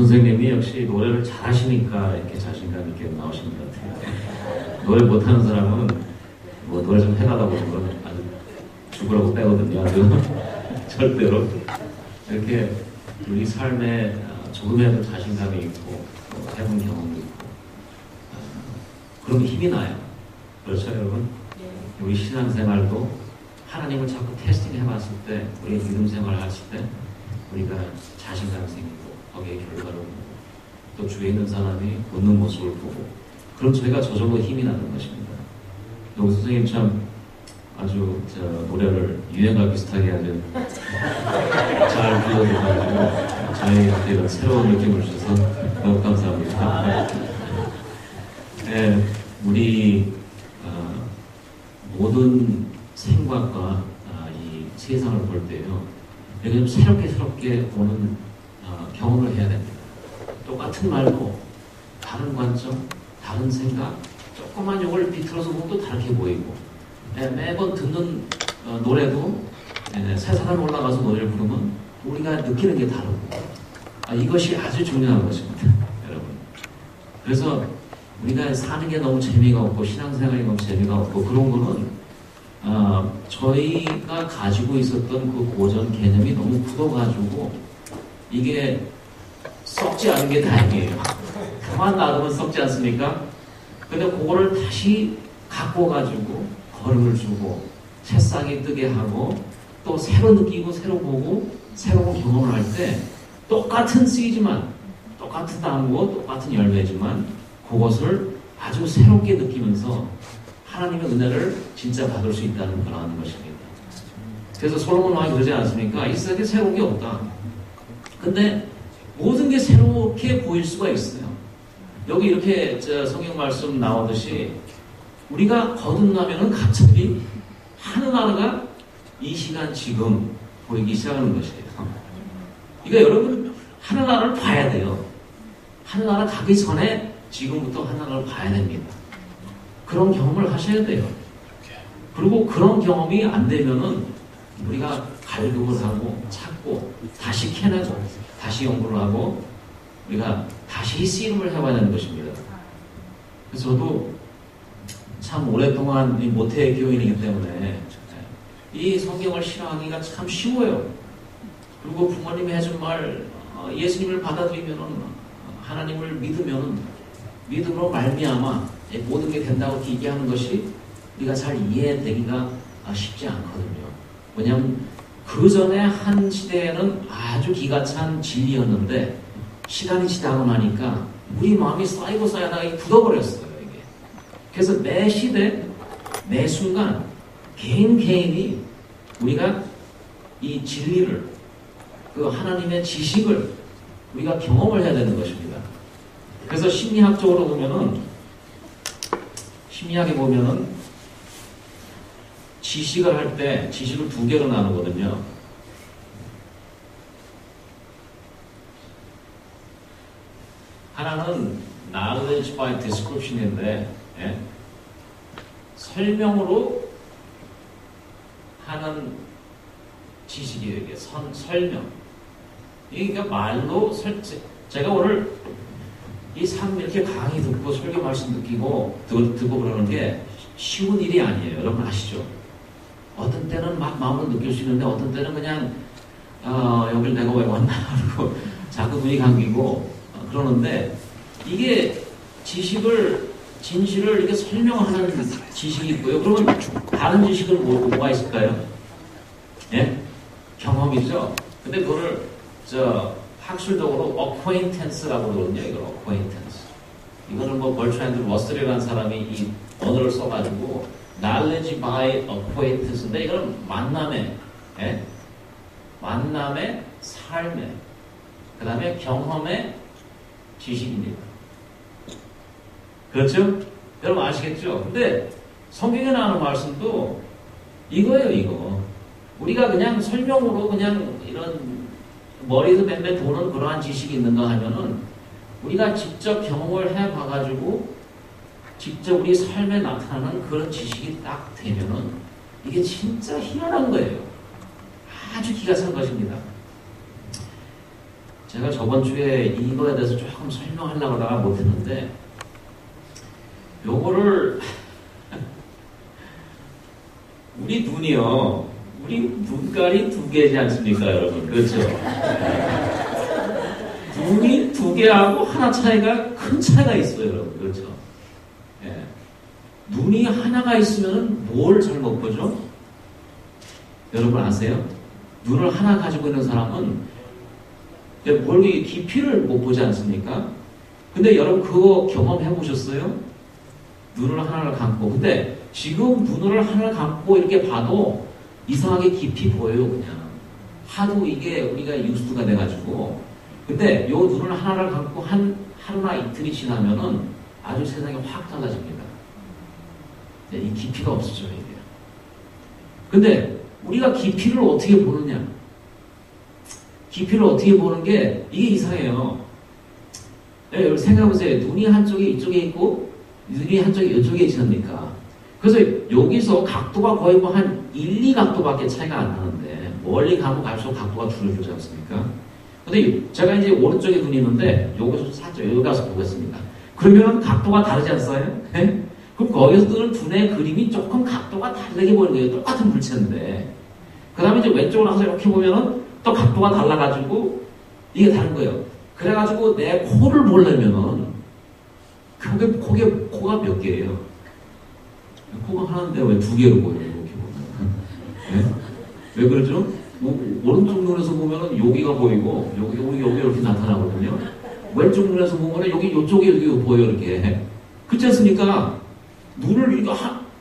선생님이 역시 노래를 잘하시니까 이렇게 자신감 있게 나오신 것 같아요. 노래 못하는 사람은 뭐 노래 좀 해달라고 그러면 아주 죽으라고 빼거든요. 아주 절대로. 이렇게 우리 삶에 조금이라도 자신감이 있고 해본 경험도 있고 그러면 힘이 나요. 그렇죠 여러분? 우리 신앙생활도 하나님을 자꾸 테스팅 해봤을 때 우리 믿음 생활을 했을 때 우리가 자신감이 생기고 거기에 결과를 보고 또 주위에 있는 사람이 웃는 모습을 보고 그럼 저희가 저 정도 힘이 나는 것입니다. 여기 선생님 참 아주 노래를 유행과 비슷하게 아주 잘 불러주셔가지고 저희한테 이런 새로운 느낌을 주셔서 너무 감사합니다. 네, 우리 모든 생각과 이 세상을 볼 때요 이렇게 좀 새롭게 보는 경험을 해야 됩니다. 똑같은 말도 다른 관점, 다른 생각, 조그만 욕을 비틀어서 보면 또 다르게 보이고 매번 듣는 노래도 새 사람 올라가서 노래를 부르면 우리가 느끼는 게 다르고 이것이 아주 중요한 것입니다. 여러분. 그래서 우리가 사는 게 너무 재미가 없고 신앙생활이 너무 재미가 없고 그런 거는 저희가 가지고 있었던 그 고전 개념이 너무 굳어가지고 이게 썩지 않은 게 다행이에요. 그만 놔두면 썩지 않습니까? 근데 그거를 다시 갖고 가지고 걸음을 주고 새싹이 뜨게 하고 또 새로 느끼고 새로 보고 새로운 경험을 할 때 똑같은 씨지만 똑같은 나무고 똑같은 열매지만 그것을 아주 새롭게 느끼면서 하나님의 은혜를 진짜 받을 수 있다는 그런 것입니다. 그래서 솔로몬 왕이 그러지 않습니까? 이 세상에 새로운 게 없다. 근데 모든 게 새롭게 보일 수가 있어요. 여기 이렇게 성경 말씀 나오듯이 우리가 거듭나면은 갑자기 하늘나라가 이 시간 지금 보이기 시작하는 것이에요. 그러니까 여러분 하늘나라를 봐야 돼요. 하늘나라 가기 전에 지금부터 하늘나라를 봐야 됩니다. 그런 경험을 하셔야 돼요. 그리고 그런 경험이 안 되면은 우리가 갈급을 하고 찾고 다시 캐내고 다시 연구를 하고 우리가 다시 씨름을 해봐야 되는 것입니다. 그래서 저도 참 오랫동안 모태 교인이기 때문에 이 성경을 실행하기가 참 쉬워요. 그리고 부모님이 해준 말 예수님을 받아들이면은 하나님을 믿으면은 믿음으로 말미암아 모든 게 된다고 얘기하는 것이 우리가 잘 이해되기가 쉽지 않거든요. 왜냐하면 그 전에 한 시대에는 아주 기가 찬 진리였는데 시간이 지나고 나니까 우리 마음이 쌓이고 쌓여나가 굳어버렸어요. 이게. 그래서 매 시대, 매 순간 개인이 우리가 이 진리를 그 하나님의 지식을 우리가 경험을 해야 되는 것입니다. 그래서 심리학적으로 보면은 심리학에 보면은 지식을 할 때 지식을 두 개로 나누거든요. 하나는 knowledge by description인데 설명으로 하는 지식이에요. 이게 설명. 이게 그러니까 말로 제가 오늘 이 삶 이렇게 강의 듣고 설교 말씀 듣고 그러는 게 쉬운 일이 아니에요. 여러분 아시죠? 어떤 때는 막 마음으로 느낄 수 있는데 어떤 때는 그냥 여길 내가 왜 왔나 하고 자꾸 눈이 감기고 그러는데 이게 진실을 이렇게 설명하는 지식이 있고요. 그러면 다른 지식은 뭐가 있을까요? 예? 경험이죠. 근데 그거를 학술적으로 acquaintance라고 그러거든요. 이걸 acquaintance. 이거는 벌트랜드 러셀이라는 사람이 이 언어를 써가지고 knowledge by acquaintance인데 이거는 만남의 삶의 그 다음에 경험의 지식입니다. 그렇죠? 여러분 아시겠죠? 근데 성경에 나오는 말씀도 이거예요. 이거 우리가 그냥 설명으로 그냥 이런 머리에서 맴매 도는 그러한 지식이 있는가 하면은 우리가 직접 경험을 해봐가지고 직접 우리 삶에 나타나는 그런 지식이 딱 되면은 이게 진짜 희한한 거예요. 아주 기가 찬 것입니다. 제가 저번 주에 이거에 대해서 조금 설명하려고 하다가 못했는데, 요거를, 우리 눈이요, 우리 눈깔이 두 개지 않습니까, 여러분? 그렇죠? 눈이 두 개하고 하나 차이가, 큰 차이가 있어요, 여러분. 그렇죠? 예. 눈이 하나가 있으면 뭘 잘 못 보죠? 여러분 아세요? 눈을 하나 가지고 있는 사람은 멀리 깊이를 못 보지 않습니까? 근데 여러분 그거 경험해 보셨어요? 눈을 하나를 감고. 근데 지금 눈을 하나를 감고 이렇게 봐도 이상하게 깊이 보여요, 그냥. 하도 이게 우리가 익숙가 돼가지고. 근데 요 눈을 하나를 감고 하루나 이틀이 지나면은 아주 세상이 확 달라집니다. 이 깊이가 없어져요, 이게. 근데 우리가 깊이를 어떻게 보느냐? 깊이를 어떻게 보는 게 이게 이상해요. 네, 여러분 생각해보세요. 눈이 한쪽에 이쪽에 있고 눈이 한쪽에 이쪽에 있지 않습니까? 그래서 여기서 각도가 거의 뭐 한 1, 2각도밖에 차이가 안 나는데 멀리 가면 갈수록 각도가 줄어들지 않습니까? 근데 제가 이제 오른쪽에 눈이 있는데 여기서 살짝 여기 가서 보겠습니다. 그러면 각도가 다르지 않아요? 네? 그럼 거기서 뜨는 두뇌의 그림이 조금 각도가 다르게 보이는 거예요. 똑같은 물체인데. 그 다음에 이제 왼쪽으로 가서 이렇게 보면은 또 각도가 달라가지고 이게 다른 거예요. 그래가지고 내 코를 보려면은 코가 몇 개예요? 코가 하나인데 왜 두 개로 보여요? 이렇게 보면. 네? 왜 그러죠? 오른쪽 눈에서 보면은 여기가 보이고 여기 이렇게 나타나거든요. 왼쪽 눈에서 보면은 여기 보여 이렇게. 그렇지 않습니까? 눈을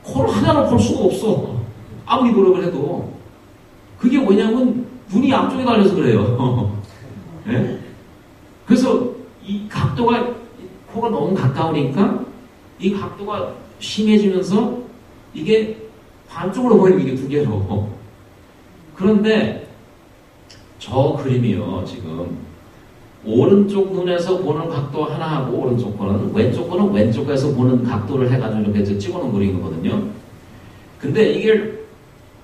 코를 하나로 볼 수가 없어. 아무리 노력을 해도. 그게 왜냐면 눈이 양쪽에 달려서 그래요. 네? 그래서 이 각도가 코가 너무 가까우니까 이 각도가 심해지면서 이게 반쪽으로 보이는 게 두 개로. 그런데 저 그림이요, 지금 오른쪽 눈에서 보는 각도 하나하고 오른쪽 거는 왼쪽에서 보는 각도를 해가지고 이렇게 찍어놓은 그림이거든요. 근데 이게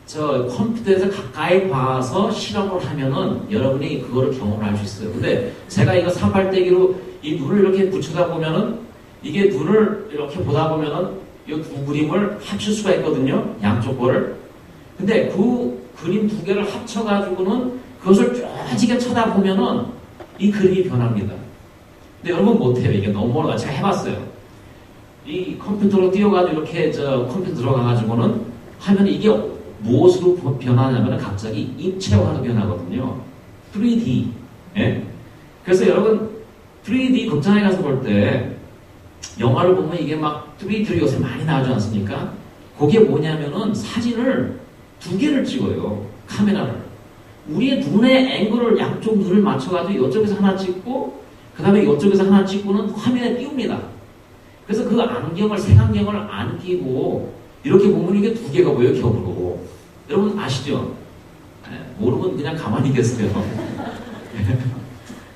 저 컴퓨터에서 가까이 봐서 실험을 하면은 여러분이 그거를 경험을 할 수 있어요. 근데 제가 이거 사팔대기로 이 눈을 이렇게 붙여다 보면은 이게 눈을 이렇게 보다 보면은 이 두 그림을 합칠 수가 있거든요. 양쪽 거를. 근데 그 그림 두 개를 합쳐가지고는 그것을 뾰지게 쳐다보면은 이 그림이 변합니다. 근데 여러분 못해요. 이게 너무 어려워요. 제가 해봤어요. 이 컴퓨터로 띄워가지고 이렇게 컴퓨터 들어가가지고는 하면 이게 무엇으로 변하냐면 갑자기 입체화로 변하거든요. 3D. 예? 그래서 여러분 3D 극장에 가서 볼 때 영화를 보면 이게 막 3D로 요새 많이 나오지 않습니까? 그게 뭐냐면은 사진을 두 개를 찍어요. 카메라를. 우리의 눈의 앵글을 양쪽 눈을 맞춰가지고 이쪽에서 하나 찍고 그 다음에 이쪽에서 하나 찍고는 화면에 띄웁니다. 그래서 그 안경을 색안경을 안 끼고 이렇게 보면 이게 두 개가 보여요. 겹으로. 여러분 아시죠? 네, 모르면 그냥 가만히 계세요.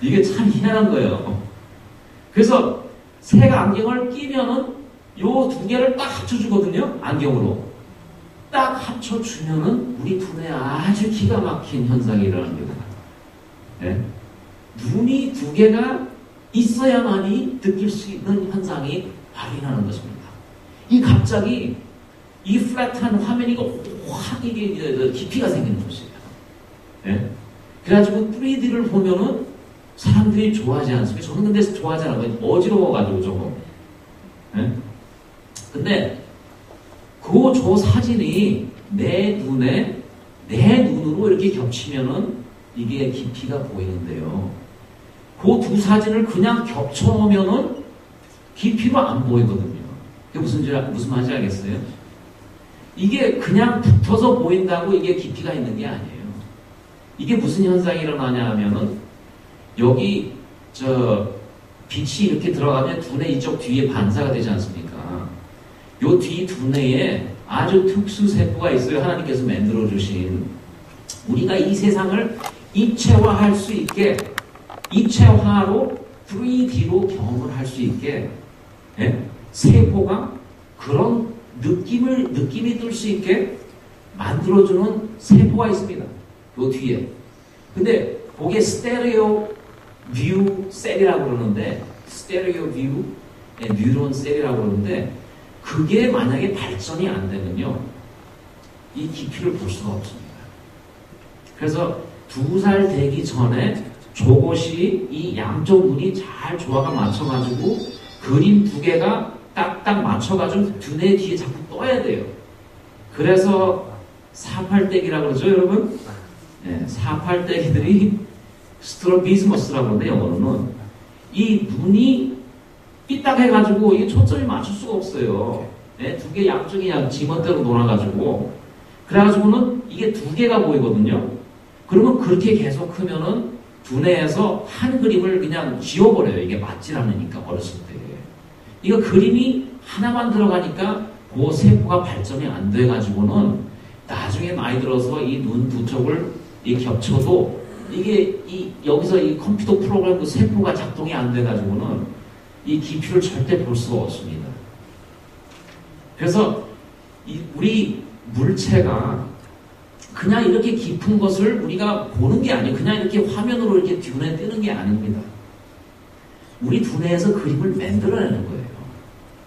이게 참 희한한 거예요. 그래서 색 안경을 끼면은 요 두 개를 딱 합쳐주거든요. 안경으로. 딱 합쳐주면은 우리 두뇌에 아주 기가 막힌 현상이 일어납니다. 네? 눈이 두 개가 있어야만이 느낄 수 있는 현상이 발휘하는 것입니다. 이 갑자기 이 플랫한 화면이 확 이게 깊이가 생기는 것이에요. 네? 그래가지고 3D를 보면은 사람들이 좋아하지 않습니까? 저는 근데 좋아하지 않아요. 어지러워가지고 조금. 네? 근데 저 사진이 내 눈으로 이렇게 겹치면은 이게 깊이가 보이는데요. 그 두 사진을 그냥 겹쳐놓으면은 깊이로 안 보이거든요. 그게 무슨 말인지 알겠어요? 이게 그냥 붙어서 보인다고 이게 깊이가 있는 게 아니에요. 이게 무슨 현상이 일어나냐 하면은 여기 빛이 이렇게 들어가면 두뇌 이쪽 뒤에 반사가 되지 않습니까? 요 뒤 두뇌에 아주 특수 세포가 있어요. 하나님께서 만들어 주신. 우리가 이 세상을 입체화할 수 있게, 입체화로 3D로 경험을 할 수 있게, 예? 세포가 그런 느낌이 들 수 있게 만들어주는 세포가 있습니다. 요 뒤에. 근데 그게 스테레오 뷰 셀이라고 그러는데, 스테레오 뷰 뉴런 셀이라고 그러는데, 그게 만약에 발전이 안 되면요, 이 깊이를 볼 수가 없습니다. 그래서 2살 되기 전에 조것이 이 양쪽 눈이 잘 조화가 맞춰가지고 그림 2개가 딱딱 맞춰가지고 두뇌 뒤에 자꾸 떠야 돼요. 그래서 사팔대기라고 그러죠, 여러분? 네, 사팔대기들이 스트로비스머스라고 그러는데, 영어로는 이 눈이 삐딱해가지고 이게 초점이 맞출 수가 없어요. 네, 2개 양쪽이 그냥 지멋대로 놀아가지고. 그래가지고는 이게 2개가 보이거든요. 그러면 그렇게 계속 크면은 두뇌에서 한 그림을 그냥 지워버려요. 이게 맞질 않으니까, 어렸을 때. 이거 그림이 하나만 들어가니까 그 세포가 발전이 안 돼가지고는 나중에 나이 들어서 이 눈 두 쪽을 겹쳐도 이게 여기서 이 컴퓨터 프로그램 그 세포가 작동이 안 돼가지고는 이 깊이를 절대 볼 수가 없습니다. 그래서 우리 물체가 그냥 이렇게 깊은 것을 우리가 보는 게 아니에요. 그냥 이렇게 화면으로 이렇게 두뇌에 뜨는 게 아닙니다. 우리 두뇌에서 그림을 만들어내는 거예요.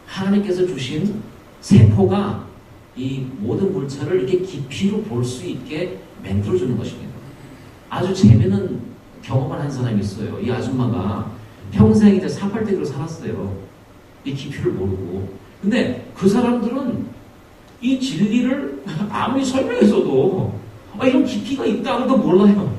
하나님께서 주신 세포가 이 모든 물체를 이렇게 깊이로 볼 수 있게 만들어주는 것입니다. 아주 재미있는 경험을 한 사람이 있어요. 이 아줌마가 평생 이제 사팔대기로 살았어요. 이 깊이를 모르고. 근데 그 사람들은 이 진리를 아무리 설명해줘도 이런 깊이가 있다고도 몰라요.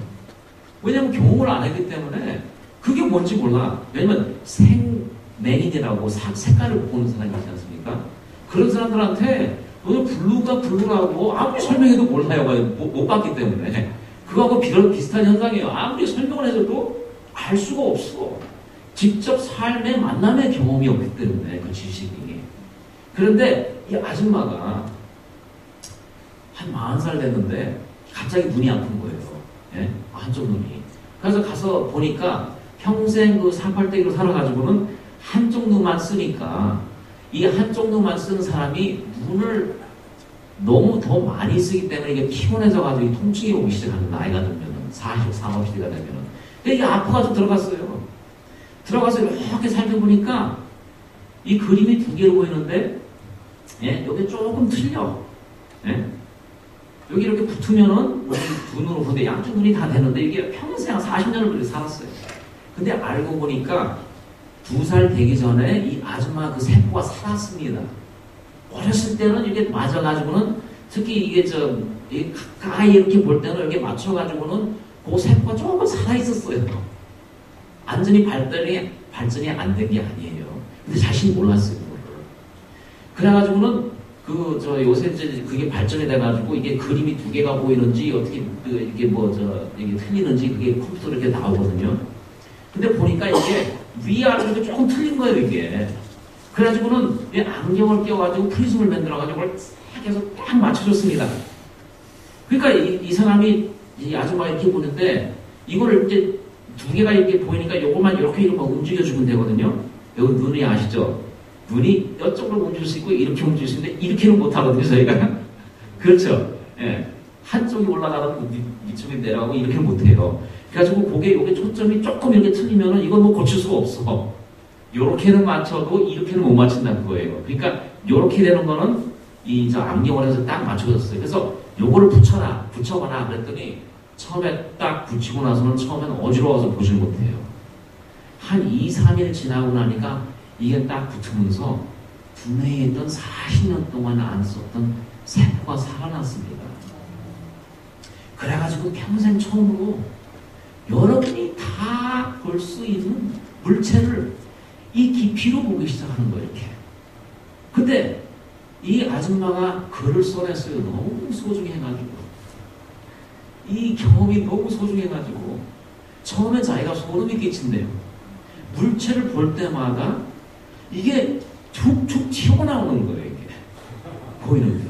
왜냐면 경험을 안 했기 때문에 그게 뭔지 몰라. 왜냐면 생맹인이라고 색깔을 보는 사람이 있지 않습니까? 그런 사람들한테 너는 블루가 블루라고 아무리 설명해도 몰라요. 못 봤기 때문에. 그거하고 비슷한 현상이에요. 아무리 설명을 해줘도 알 수가 없어. 직접 삶의 만남의 경험이 없기 때문에 그 지식이. 그런데 이 아줌마가 한 40살 됐는데 갑자기 눈이 아픈 거예요. 예? 한쪽 눈이. 그래서 가서 보니까 평생 그 사팔대기로 살아가지고는 한쪽 눈만 쓰니까 이 한쪽 눈만 쓰는 사람이 눈을 너무 더 많이 쓰기 때문에 이게 피곤해져가지고 통증이 오기 시작하는 나이가 들면은 40, 40대가 되면은. 이게 아파가지고 들어갔어요. 들어가서 이렇게 살펴보니까 이 그림이 2개로 보이는데, 예? 여기 조금 틀려. 예? 여기 이렇게 붙으면은 두 눈으로 보는데 양쪽 눈이 다 되는데 이게 평생 40년을 그렇게 살았어요. 근데 알고 보니까 2살 되기 전에 이 아줌마 그 세포가 살았습니다. 어렸을 때는 이게 맞아가지고는 특히 이게 가까이 이렇게 볼 때는 이렇게 맞춰가지고는 그 세포가 조금 살아있었어요. 완전히 발전이 안 된 게 아니에요. 근데 자신이 몰랐어요. 그래가지고는 요새 이제 그게 발전이 돼가지고 이게 그림이 2개가 보이는지 어떻게 이게 이게 틀리는지 그게 컴퓨터로 이렇게 나오거든요. 근데 보니까 이게 위아래로 이렇게 조금 틀린 거예요, 이게. 그래가지고는 안경을 끼워가지고 프리즘을 만들어가지고 그걸 딱 해서 딱 맞춰줬습니다. 그러니까 이 사람이 이 아줌마가 이렇게 보는데 이거를 이제 2개가 이렇게 보이니까 요것만 이렇게 움직여주면 되거든요. 여기 눈이 아시죠? 눈이 이쪽으로 움직일 수 있고 이렇게 움직일 수 있는데 이렇게는 못하거든요, 저희가. 그렇죠? 예. 한쪽이 올라가면 이쪽이 내려가고 이렇게는 못해요. 그래가지고 요게 초점이 조금 이렇게 틀리면은 이건 뭐 고칠 수가 없어. 요렇게는 맞춰도 이렇게는 못 맞춘다는 거예요. 그러니까 요렇게 되는 거는 안경을 해서 딱 맞춰졌어요. 그래서 요거를 붙여봐라 그랬더니 처음에 딱 붙이고 나서는 처음에는 어지러워서 보질 못해요. 한 2, 3일 지나고 나니까 이게 딱 붙으면서 두뇌에 있던 40년 동안 안 썼던 세포가 살아났습니다. 그래가지고 평생 처음으로 여러분이 다 볼 수 있는 물체를 이 깊이로 보기 시작하는 거예요, 이렇게. 근데 이 아줌마가 글을 써냈어요. 너무 소중해가지고. 이 경험이 너무 소중해가지고 처음에 자기가 소름이 끼친대요. 물체를 볼 때마다 이게 툭툭 튀어나오는 거예요, 이게. 보이는데.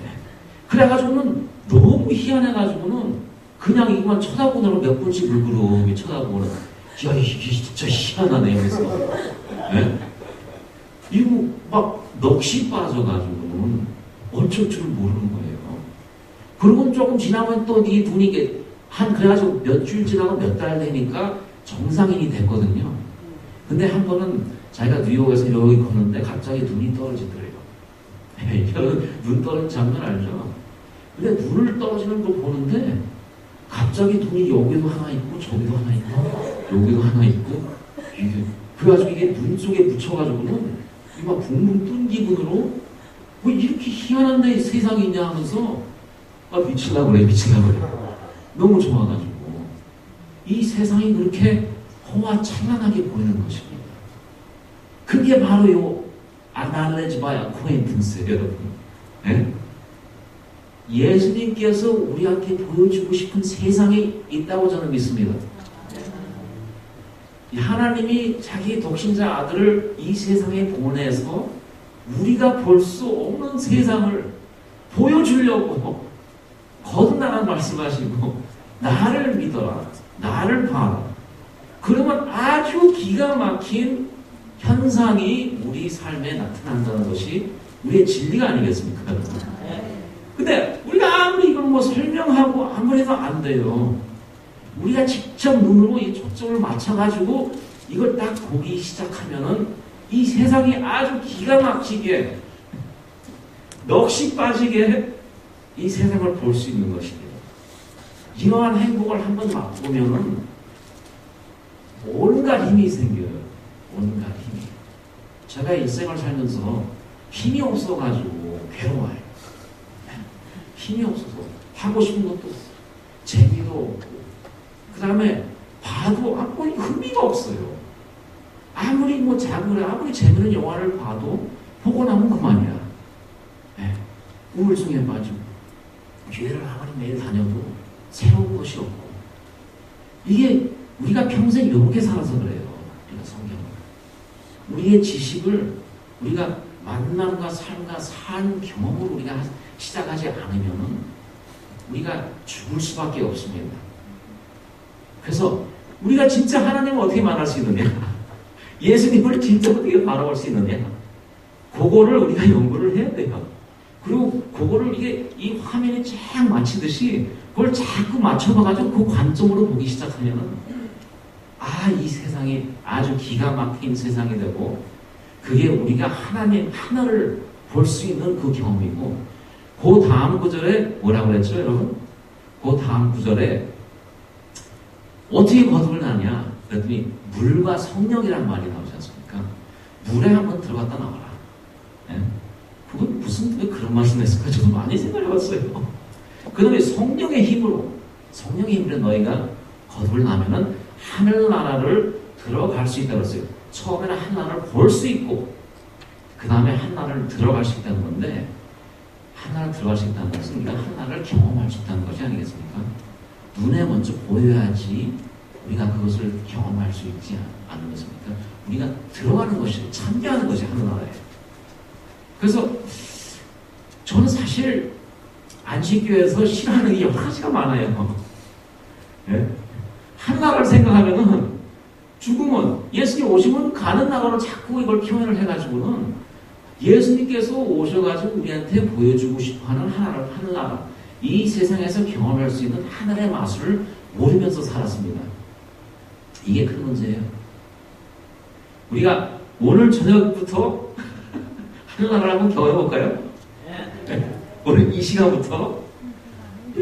그래가지고는 너무 희한해가지고는 그냥 이것만 쳐다보느라고 몇 분씩 물그름이 쳐다보는. 야, 이게 진짜 희한하네, 여기서. 네? 이거 막 넋이 빠져가지고는 어쩔 줄 모르는 거예요. 그러고 조금 지나면 또 이 눈이 그래가지고 몇 주일 지나고 몇 달 되니까 정상인이 됐거든요. 근데 한 번은 자기가 뉴욕에서 여기 걷는데 갑자기 눈이 떨어지더래요. 눈 떨어지는 장면 알죠? 근데 눈을 떨어지는 거 보는데 갑자기 눈이 여기도 하나 있고 저기도 하나 있고 여기도 하나 있고 그래가지고 이게 눈 속에 묻혀가지고는 막 붕붕 뜬 기분으로 뭐 이렇게 희한한데 세상이 있냐 하면서 미치려고 그래. 너무 좋아가지고 이 세상이 그렇게 호화찬란하게 보이는 것입니다. 그게 바로 요 knowledge by acquaintance예요, 여러분. 네? 예수님께서 우리한테 보여주고 싶은 세상이 있다고 저는 믿습니다. 하나님이 자기 독신자 아들을 이 세상에 보내서 우리가 볼 수 없는 세상을 보여주려고 거듭나라는 말씀하시고 나를 믿어라, 나를 봐라. 그러면 아주 기가 막힌 현상이 우리 삶에 나타난다는 것이 우리의 진리가 아니겠습니까? 근데 우리가 아무리 이걸 뭐 설명하고 아무리 해도 안 돼요. 우리가 직접 눈으로 이 초점을 맞춰가지고 이걸 딱 보기 시작하면은 이 세상이 아주 기가 막히게 넋이 빠지게 이 세상을 볼 수 있는 것입니다. 이러한 행복을 한번 맛보면은 온갖 힘이 생겨요. 온갖 힘이. 제가 일생을 살면서 힘이 없어가지고 괴로워요. 힘이 없어서 하고 싶은 것도 없고 재미도 없고 그 다음에 봐도 아무리 흥미가 없어요. 아무리 뭐 자극을 아무리 재미있는 영화를 봐도 보고 나면 그만이야. 네. 우울증에 빠지고 교회를 아무리 매일 다녀도 새로운 것이 없고 이게 우리가 평생 이렇게 살아서 그래요. 우리가 성경을 우리의 지식을 우리가 만남과 삶과 산 경험으로 우리가 시작하지 않으면 우리가 죽을 수밖에 없습니다. 그래서 우리가 진짜 하나님을 어떻게 만날 수 있느냐, 예수님을 진짜 어떻게 바라볼 수 있느냐, 그거를 우리가 연구를 해야 돼요. 그리고 그거를 이게 이 화면에 쫙 맞추듯이 그걸 자꾸 맞춰봐가지고 그 관점으로 보기 시작하면은 이 세상이 아주 기가 막힌 세상이 되고 그게 우리가 하나님 하나를 볼 수 있는 그 경험이고 그 다음 구절에 뭐라고 그랬죠, 여러분? 그 다음 구절에 어떻게 거듭을 나냐? 그랬더니 물과 성령이라는 말이 나오지 않습니까? 물에 한번 들어갔다 나와라. 네? 그건 무슨 왜 그런 말씀 했을까? 저도 많이 생각해봤어요. 그 다음에 성령의 힘으로 너희가 거듭을 나면은 하늘나라를 들어갈 수 있다고 했어요. 처음에는 하늘나라를 볼 수 있고 그 다음에 하늘나라를 들어갈 수 있다는 건데 하늘나라를 들어갈 수 있다는 것은 우리가 하늘나라를 경험할 수 있다는 것이 아니겠습니까? 눈에 먼저 보여야지 우리가 그것을 경험할 수 있지 않는 것입니까? 우리가 들어가는 것이 참여하는 것이 하늘나라예요. 그래서 저는 사실 안식교에서 싫어하는 게 여러 가지가 많아요. 네? 하늘나라를 생각하면은 죽으면 예수님 오시면 가는 나라로 자꾸 이걸 표현을 해가지고는 예수님께서 오셔가지고 우리한테 보여주고 싶어하는 하늘나라, 이 세상에서 경험할 수 있는 하늘의 마술을 모르면서 살았습니다. 이게 큰 문제예요. 우리가 오늘 저녁부터 하늘나라를 한번 경험해볼까요? 네. 오늘 이 시간부터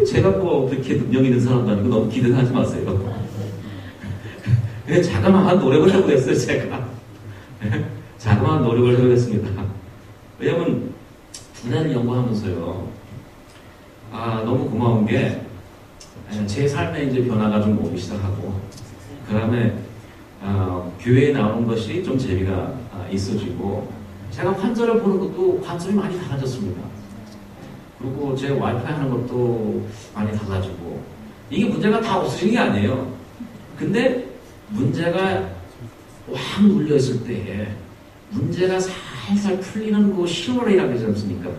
제가 뭐 그렇게 능력 있는 사람도 아니고 너무 기대하지 마세요. 그냥 자그마한 노력을 해보겠어요, 제가. 자그마한 노력을 해보겠습니다. 왜냐면, 분야를 연구하면서요, 너무 고마운 게, 제 삶에 이제 변화가 좀 오기 시작하고, 그 다음에, 교회에 나오는 것이 좀 재미가 있어지고, 제가 환자를 보는 것도 관점이 많이 달라졌습니다. 그리고 제 와이파이 하는 것도 많이 달라지고, 이게 문제가 다 없어지는 게 아니에요. 근데, 문제가 확 눌려있을 때에 문제가 살살 풀리는 그 시원이라고 하지 않습니까?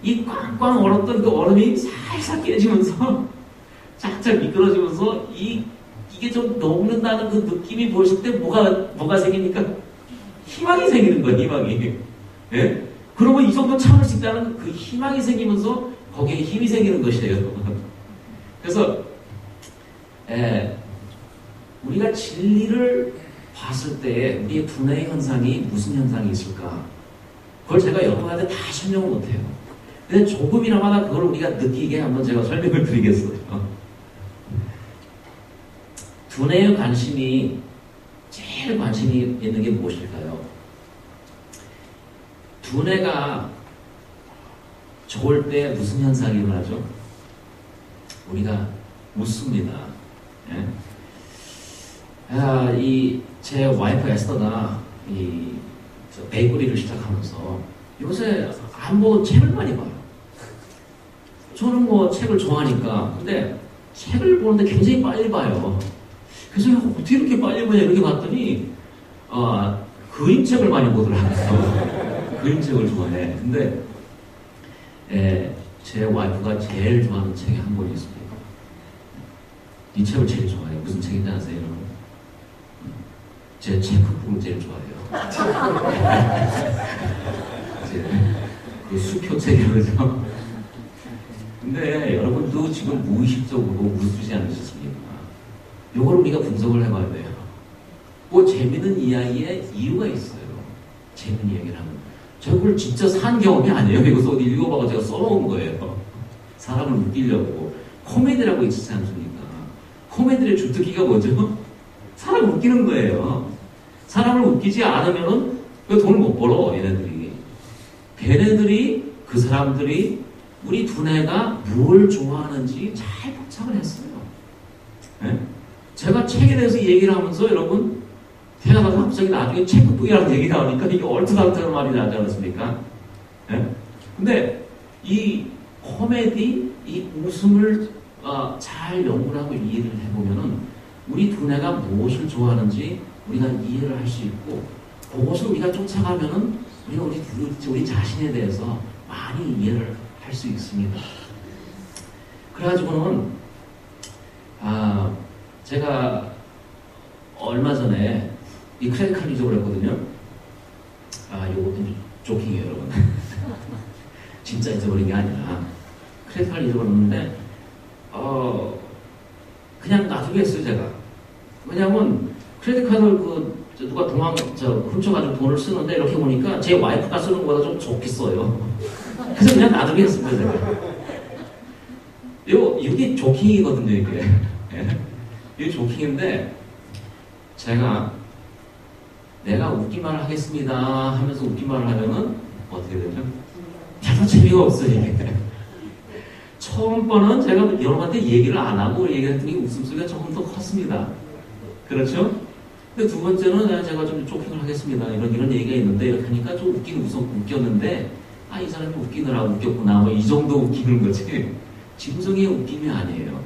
이 꽝꽝 얼었던 그 얼음이 살살 깨지면서 쫙쫙 미끄러지면서 이게 좀 녹는다는 그 느낌이 보였을 때 뭐가 생깁니까? 희망이 생기는 거예요, 희망이. 예? 그러면 이 정도 참을 수 있다는 그 희망이 생기면서 거기에 힘이 생기는 것이에요. 그래서 우리가 진리를 봤을 때 우리의 두뇌 현상이 무슨 현상이 있을까? 그걸 제가 여러분한테 다 설명을 못해요. 근데 조금이나마 그걸 우리가 느끼게 한번 제가 설명을 드리겠어요. 두뇌의 관심이 제일 관심이 있는 게 무엇일까요? 두뇌가 좋을 때 무슨 현상이 일어나죠? 우리가 웃습니다. 예? 제 와이프 에스더가 베이커리를 시작하면서 요새 뭐 책을 많이 봐요. 저는 뭐 책을 좋아하니까. 근데 책을 보는데 굉장히 빨리 봐요. 그래서 어떻게 이렇게 빨리 보냐 이렇게 봤더니 그림책을 많이 보더라고요. 그림책을 좋아해. 근데 제 와이프가 제일 좋아하는 책이 한 권이 있습니다. 이 책을 제일 좋아해요. 무슨 책인지 아세요, 여러분? 제 체크북을 제일 좋아해요. 그 수표책이죠. 근데 여러분도 지금 무의식적으로 웃으지 않으셨습니까? 이걸 우리가 분석을 해봐야 돼요. 뭐 재밌는 이야기에 이유가 있어요. 재밌는 이야기를 하면. 제가 그걸 진짜 산 경험이 아니에요. 이거 어디 읽어봐서 제가 써놓은 거예요. 사람을 웃기려고. 코미디라고 있지 않습니까? 코미디의 주특기가 뭐죠? 사람을 웃기는 거예요. 사람을 웃기지 않으면은 돈을 못 벌어, 얘네들이. 걔네들이, 그 사람들이 우리 두뇌가 뭘 좋아하는지 잘 포착을 했어요. 네? 제가 책에 대해서 얘기를 하면서 여러분, 대화가 갑자기 나중에 체크북이라는 얘기 나오니까 이게 얼토당토한 말이 나지 않았습니까? 네? 근데 이 코미디, 이 웃음을 잘 연구를 하고 이해를 해보면은 우리 두뇌가 무엇을 좋아하는지 우리가 이해를 할 수 있고 그것을 우리가 쫓아가면은 우리가 우리 자신에 대해서 많이 이해를 할 수 있습니다. 그래가지고는 제가 얼마 전에 이 크레딧 카드 잊어버렸거든요. 요것도 조킹이에요, 여러분. 진짜 잊어버린 게 아니라 크레딧 카드 잊어버렸는데 그냥 놔두게 했어요, 제가. 왜냐면 크레딧 카드를 누가 훔쳐가지고 돈을 쓰는데 이렇게 보니까 제 와이프가 쓰는 것보다 좀 좋게 써요. 그래서 그냥 놔두게 했습니다, 제가. 이게 조킹이거든요, 이게. 이게 조킹인데 내가 웃기말을 하겠습니다 하면서 웃기말을 하면은 어떻게 되죠? 별로 재미가 없어요, 이게. 처음 거는 제가 여러분한테 얘기를 안 하고 얘기를 했더니 웃음소리가 조금 더 컸습니다. 그렇죠? 근데 두 번째는 제가 좀 쇼핑을 하겠습니다. 이런 얘기가 있는데 이렇게 하니까 좀 웃겼는데 이 사람이 웃기느라고 웃겼구나. 뭐 이 정도 웃기는 거지. 진정의 웃김이 아니에요.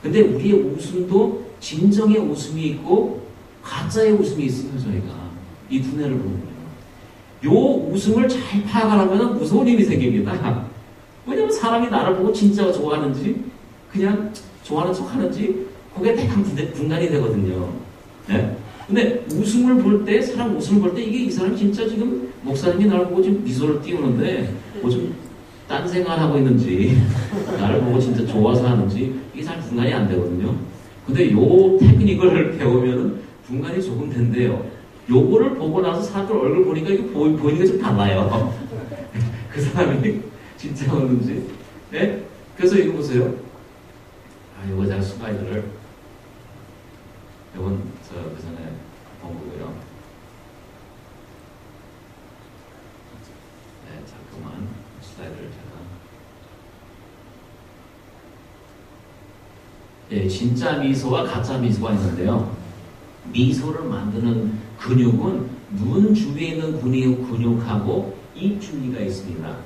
근데 우리의 웃음도 진정의 웃음이 있고 가짜의 웃음이 있어요, 저희가. 이 두뇌를 보면. 요 웃음을 잘 파악하려면 무서운 힘이 생깁니다. 왜냐면 사람이 나를 보고 진짜 좋아하는지 그냥 좋아하는 척 하는지 그게 대강 분간이 되거든요. 네? 근데 웃음을 볼 때, 사람 웃음을 볼 때 이게 이 사람이 진짜 지금 목사님이 나를 보고 지금 미소를 띄우는데 뭐 좀 딴 생각하고 있는지 나를 보고 진짜 좋아서 하는지 이게 잘 분간이 안 되거든요. 근데 요 테크닉을 배우면은 분간이 조금 된대요. 요거를 보고 나서 사람들 얼굴 보니까 이게 보이는 게 좀 달라요. 그 사람이 진짜 오는지. 네? 그래서 이거 보세요. 요거 제가 슬라이드를 요건 그 전에 본 거고요. 네, 잠깐만 슬라이드를 제가. 예, 진짜 미소와 가짜 미소가 있는데요. 미소를 만드는 근육은 눈 주위에 있는 근육하고 입 주위가 있습니다.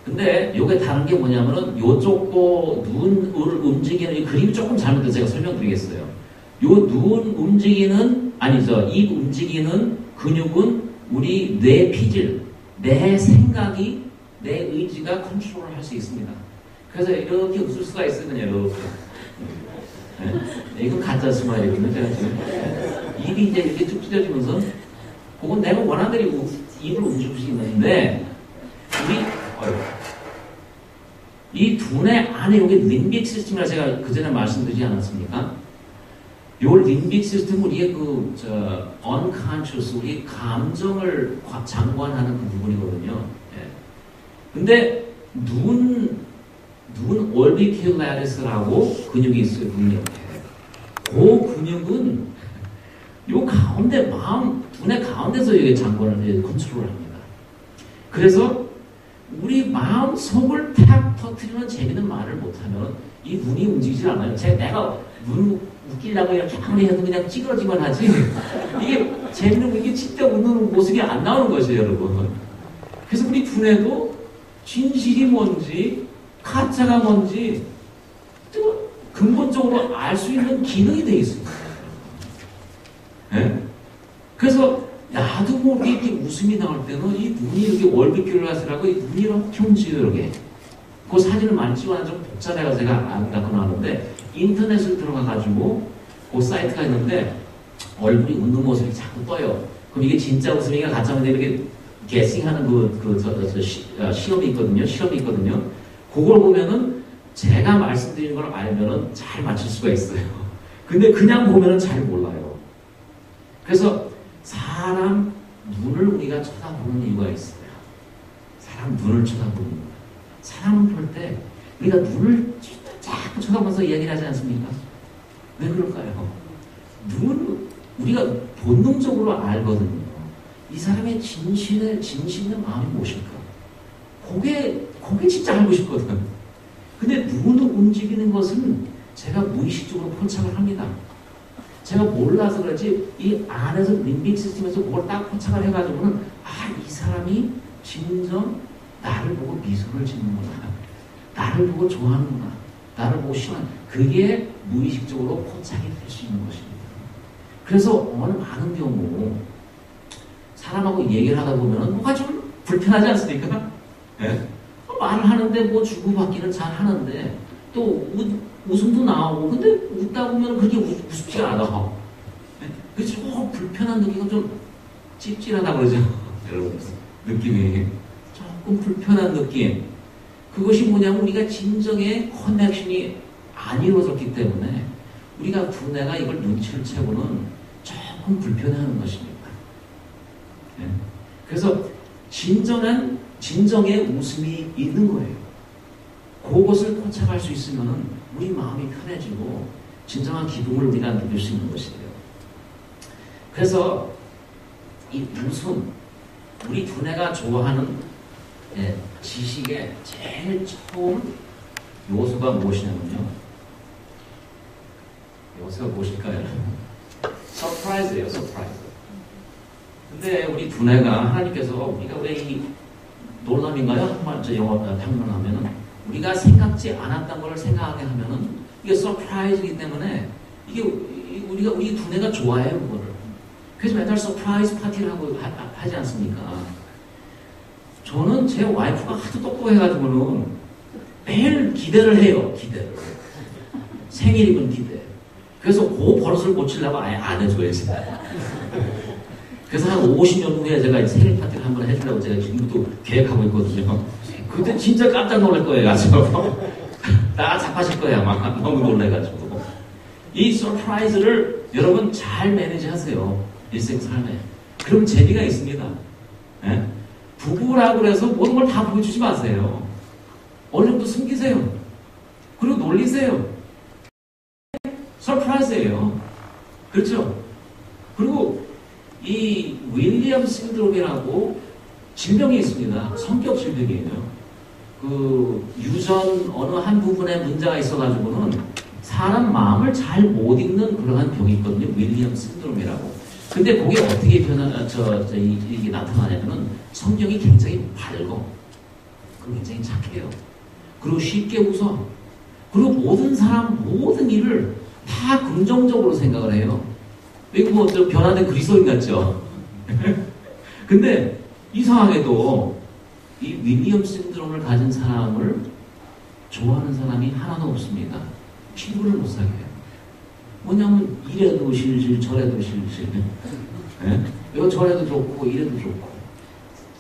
근데 요게 다른 게 뭐냐면은 요쪽 눈을 움직이는 이 그림이 조금 잘못돼서 제가 설명드리겠어요. 요 눈 움직이는 입 움직이는 근육은 우리 뇌 피질, 내 생각이 내 의지가 컨트롤을 할 수 있습니다. 그래서 이렇게 웃을 수가 있어요, 그냥 이렇게. 네? 이건 가짜 스마일이거든요, 제가 지금. 입이 이제 이렇게 쭉 찢어지면서 그건 내가 원하는 대로 입을 움직일 수 있는데 이 두뇌 안에 여기 림빅 시스템이라 제가 그전에 말씀드리지 않았습니까? 요 림빅 시스템 우리의 unconscious, 우리 감정을 장관하는 그 부분이거든요. 예. 근데 눈 orbiculari스라고 근육이 있어요. 그 근육은 요 가운데 눈의 가운데서 이게 장관을 컨트롤합니다. 그래서 우리 마음 속을 탁 터뜨리는 재밌는 말을 못하면 이 눈이 움직이질 않아요. 내가 눈 웃기려고 이렇게 아무리 해도 그냥 찌그러지만 하지. 이게 재밌는 이게 진짜 웃는 모습이 안 나오는 것이에요, 여러분. 그래서 우리 두뇌도 진실이 뭔지 가짜가 뭔지 또 근본적으로 알 수 있는 기능이 되어 있습니다. 네? 그래서 나도 모르게 이렇게 웃음이 나올 때는 이 눈이 이렇게 orbicular이라고 이 눈이 이렇게 움직여요, 이렇게. 그 사진을 많이 찍어놔서 좀 복잡해서 제가 안 갖고 나왔는데 인터넷을 들어가가지고 그 사이트가 있는데 얼굴이 웃는 모습이 자꾸 떠요. 그럼 이게 진짜 웃음인가 가짜 웃음인가 이렇게 게싱하는 시험이 있거든요. 그걸 보면은 제가 말씀드리는 걸 알면은 잘 맞출 수가 있어요. 근데 그냥 보면은 잘 몰라요. 그래서 사람 눈을 우리가 쳐다보는 이유가 있어요. 사람 눈을 쳐다보는 이유. 사람을 볼 때 우리가 눈을 자꾸 쳐다보면서 이야기를 하지 않습니까? 왜 그럴까요? 우리가 본능적으로 알거든요. 이 사람의 진실의 마음이 무엇일까? 그게 진짜 알고 싶거든. 근데 눈을 움직이는 것은 제가 무의식적으로 포착을 합니다. 제가 몰라서 그렇지 이 안에서 림빅 시스템에서 그걸 딱 포착을 해가지고는 이 사람이 진정 나를 보고 미소를 짓는구나. 나를 보고 좋아하는구나. 나를 보고 싫어하는 그게 무의식적으로 포착이 될 수 있는 것입니다. 그래서 많은 경우 사람하고 얘기를 하다 보면 뭐가 좀 불편하지 않습니까? 네? 말을 하는데 뭐 주고받기는 잘 하는데 또 웃음도 나오고 근데 웃다 보면 그렇게 우습지가 않아. 네? 그래서 불편한 느낌은 좀 찝찝하다 그러죠. 여러분 느낌이 조금 불편한 느낌. 그것이 뭐냐면 우리가 진정의 커넥션이 안 이루어졌기 때문에 우리가 두뇌가 이걸 눈치를 채고는 조금 불편해하는 것입니다. 네? 그래서 진정의 웃음이 있는 거예요. 그것을 포착할 수 있으면 우리 마음이 편해지고 진정한 기쁨을 우리가 느낄 수 있는 것이에요. 그래서 이 웃음, 우리 두뇌가 좋아하는 지식의 제일 처음 요소가 무엇이냐면요. 요소가 무엇일까요? 서프라이즈예요, 서프라이즈. 근데 우리 두뇌가 하나님께서 우리가 왜 이 놀람인가요? 한번 영어 평론하면은 우리가 생각지 않았던 걸 생각하게 하면은 이게 서프라이즈이기 때문에 이게 우리 두뇌가 좋아해요, 그거를. 그래서 맨날 서프라이즈 파티를 하지 않습니까? 저는 제 와이프가 하도 똑똑해가지고는 매일 기대를 해요, 기대를. 생일이면 기대. 그래서 그 버릇을 고치려고 아예 안 해줘요, 제가. 그래서 한 50년 후에 제가 생일 파티를 한번 해주려고 제가 지금부터 계획하고 있거든요. 그때 진짜 깜짝 놀랄 거예요, 아주. 나 자빠질 거예요, 아마. 너무 놀래가지고. 이 서프라이즈를 여러분 잘 매니지 하세요. 일생 삶에. 그럼 재미가 있습니다. 네? 부부라고 그래서 모든 걸 다 보여주지 마세요. 어느 정도 숨기세요. 그리고 놀리세요. 서프라이즈예요. 그렇죠? 그리고 이 윌리엄 신드롬이라고 질병이 있습니다. 성격 질병이에요. 그 유전 어느 한 부분에 문제가 있어가지고는 사람 마음을 잘 못 읽는 그러한 병이 있거든요. 윌리엄 신드롬이라고. 근데 그게 어떻게 이게 나타나냐면은 성격이 굉장히 밝어. 그리고 굉장히 착해요. 그리고 쉽게 웃어. 그리고 모든 일을 다 긍정적으로 생각을 해요. 이거 뭐 변화된 그리스도인 같죠? 근데 이상하게도 이 윌리엄 신드롬을 가진 사람을 좋아하는 사람이 하나도 없습니다. 친구를 못 사귀어요. 뭐냐면 이래도 실실 저래도 실실. 네? 이거 저래도 좋고 이래도 좋고.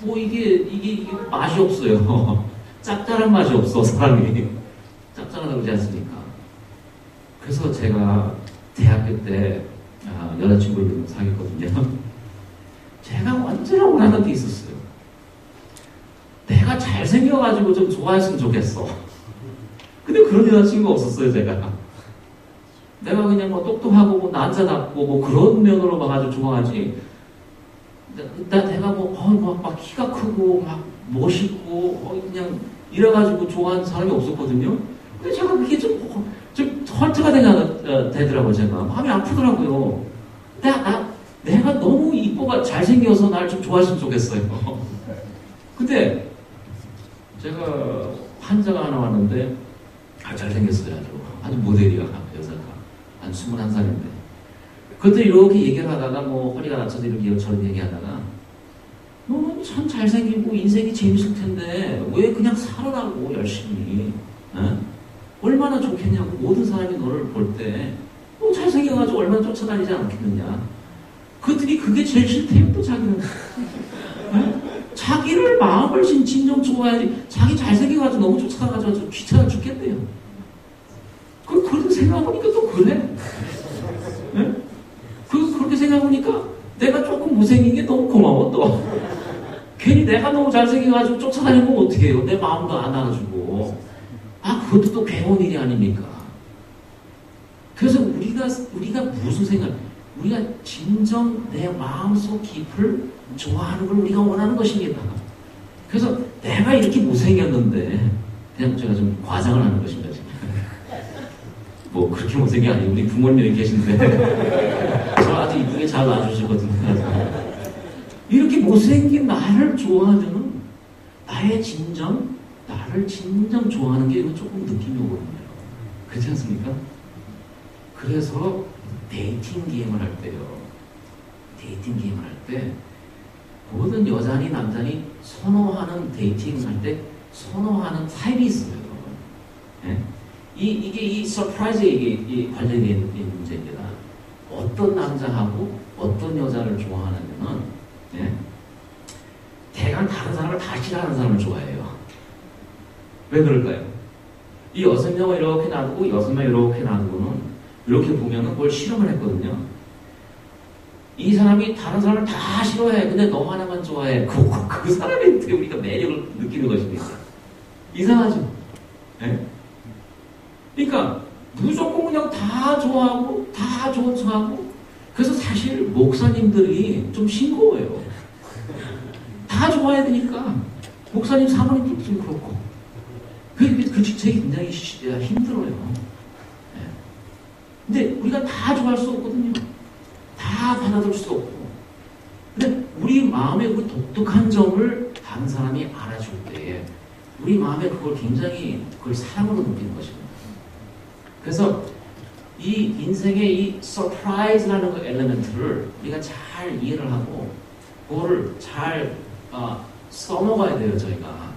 뭐 이게 맛이 없어요. 짭짤한 맛이 없어 사람이. 짭짤하다고 그러지 않습니까? 그래서 제가 대학교 때 여자친구를 사귀었거든요. 제가 완전히 원하는 게 있었어요. 내가 잘생겨가지고 좀 좋아했으면 좋겠어. 근데 그런 여자친구가 없었어요, 제가. 내가 그냥 뭐 똑똑하고 뭐 남자답고 뭐 그런 면으로 봐가지고 좋아하지. 내가 막 키가 크고 막 멋있고 그냥 이래가지고 좋아하는 사람이 없었거든요. 근데 제가 그게 좀 헐트가 되더라고요. 제가 마음이 아프더라고요. 내가 너무 이뻐가 잘생겨서 날 좀 좋아했으면 좋겠어요. 근데 제가 환자가 하나 왔는데 잘생겼어요. 아주 모델이야, 여자가. 한 21살인데. 그때 이렇게 얘기를 하다가 허리가 다쳐서 이렇게 저런 얘기하다가 너는 참 잘생기고 인생이 재밌을 텐데 왜 그냥 살아라고 열심히. 얼마나 좋겠냐고. 모든 사람이 너를 볼 때 잘생겨가지고 얼마나 쫓아다니지 않겠느냐. 그들이 그게 제일 싫대요. 또 자기는. 자기를 마음을 진정 좋아해야지. 자기 잘생겨가지고 너무 쫓아가가지고 귀찮아 죽겠대요. 그런 생각해보니까 또 그래. 그렇게 생각해보니까 내가 조금 못생긴 게 너무 고마워 또. 괜히 내가 너무 잘생겨가지고 쫓아다니면 어떻게 해요. 내 마음도 안 알아주고. 그것도 또 괴로운 일이 아닙니까? 그래서 우리가 무슨 생각, 우리가 진정 내 마음속 깊을 좋아하는 걸 우리가 원하는 것입니다. 그래서 내가 이렇게 못생겼는데, 그냥 제가 좀 과장을 하는 것입니다. 지금. 뭐 그렇게 못생긴 게 아니에요. 우리 부모님이 계신데 저 아주 이쁘게 잘 놔주시거든요. 이렇게 못생긴 나를 좋아하는 나를 진정 좋아하는 게 이건 조금 느낌이 오거든요. 그렇지 않습니까? 그래서 데이팅 게임을 할 때 모든 여자니 남자니 선호하는 데이팅을 할 때 선호하는 타입이 있어요. 네? 이 서프라이즈에 관련된 문제입니다. 어떤 남자하고 어떤 여자를 좋아하냐면은, 예? 대강 다른 사람을 다 싫어하는 사람을 좋아해요. 왜 그럴까요? 이 6명을 이렇게 놔두고 6명 이렇게 놔두고는 이렇게 보면은 그걸 실험을 했거든요. 이 사람이 다른 사람을 다 싫어해. 근데 너 하나만 좋아해. 그 사람한테 우리가 매력을 느끼는 것입니다. 이상하죠? 예? 그러니까 무조건 그냥 다 좋아하고 다 좋은 척하고. 그래서 사실 목사님들이 좀 싱거워요. 다 좋아해야 되니까 목사님 사모님도 좀 그렇고 그 직책이 굉장히 힘들어요. 네. 근데 우리가 다 좋아할 수 없거든요. 다 받아들일 수 없고. 근데 우리 마음의 그 독특한 점을 다른 사람이 알아줄 때에 우리 마음에 그걸 굉장히 그걸 사랑으로 느끼는 것입니다. 그래서 이 인생의 이 서프라이즈라는 그 엘리멘트를 우리가 잘 이해를 하고 그거를 잘 써먹어야 돼요, 저희가.